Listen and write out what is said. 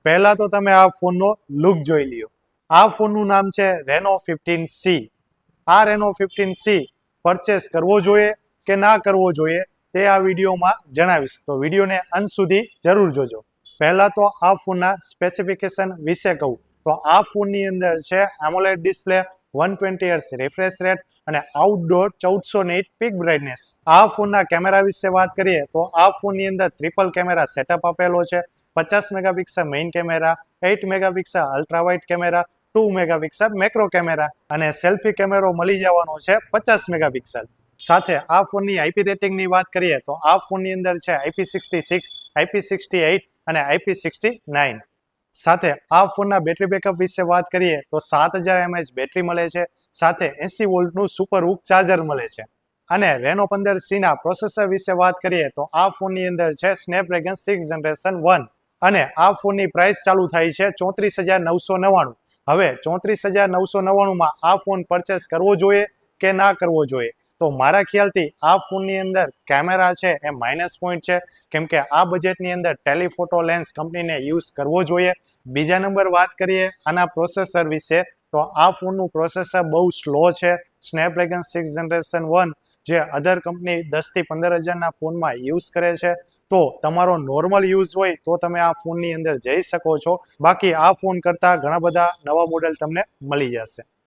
પહેલા તો તમે આ ફોનનો લુક જોઈ લ્યો. આ ફોનનું નામ છે રેનો 15C. આ રેનો 15C પરચેસ કરવો જોઈએ કે ના કરવો જોઈએ તે આ વિડીયોમાં જણાવીશ, તો વિડીયોને અંત સુધી જરૂર જોજો. પહેલા તો આ ફોનના સ્પેસિફિકેશન વિશે કહું તો આ ફોનની અંદર છે AMOLED display, 120 Hz refresh rate અને આઉટડોર 1400 નીટ પીક બ્રાઇટનેસ. આ ફોનના કેમેરા વિશે વાત કરીએ તો આ ફોનની અંદર ટ્રિપલ કેમેરા સેટઅપ આપેલો છે. 50 megapixel main camera, 8 megapixel ultra wide camera, 2 megapixel macro camera અને સેલ્ફી કેમેરો મળી જવાનો છે 50 મેગાપિક્સલ. સાથે આ ફોનની આઈપી રેટિંગની વાત કરીએ તો આ ફોનની અંદર છે IP66, IP68 અને IP69. સાથે આ ફોનના બેટરી બેકઅપ વિશે વાત કરીએ તો 7000 mAh બેટરી મળે છે. સાથે 80 વોલ્ટનું સુપર હુક ચાર્જર મળે છે. અને રેનો 15C ના પ્રોસેસર વિશે વાત કરીએ તો આ ફોનની અંદર છે સ્નેપડ્રેગન 6 જનરેશન 1 અને આ ફોનની પ્રાઇસ ચાલુ થાય છે 34,999. હવે 34,999માં આ ફોન પરચેસ કરવો જોઈએ કે ના કરવો જોઈએ? તો મારા ખ્યાલથી આ ફોનની અંદર કેમેરા છે એ માઇનસ પોઈન્ટ છે, કેમ કે આ બજેટની અંદર ટેલિફોટો લેન્સ કંપનીને યુઝ કરવો જોઈએ. બીજા નંબર વાત કરીએ આના પ્રોસેસર વિશે તો આ ફોનનું પ્રોસેસર બહુ સ્લો છે. સ્નેપડ્રેગન 6 જનરેશન 1 જે અધર કંપની 10 થી 15,000ના ફોનમાં યુઝ કરે છે. તો તમારો નોર્મલ યુઝ હોય તો તમે આ ફોનની અંદર જઈ શકો છો. બાકી આ ફોન કરતાં ઘણા બધા નવા મોડેલ તમને મળી જશે.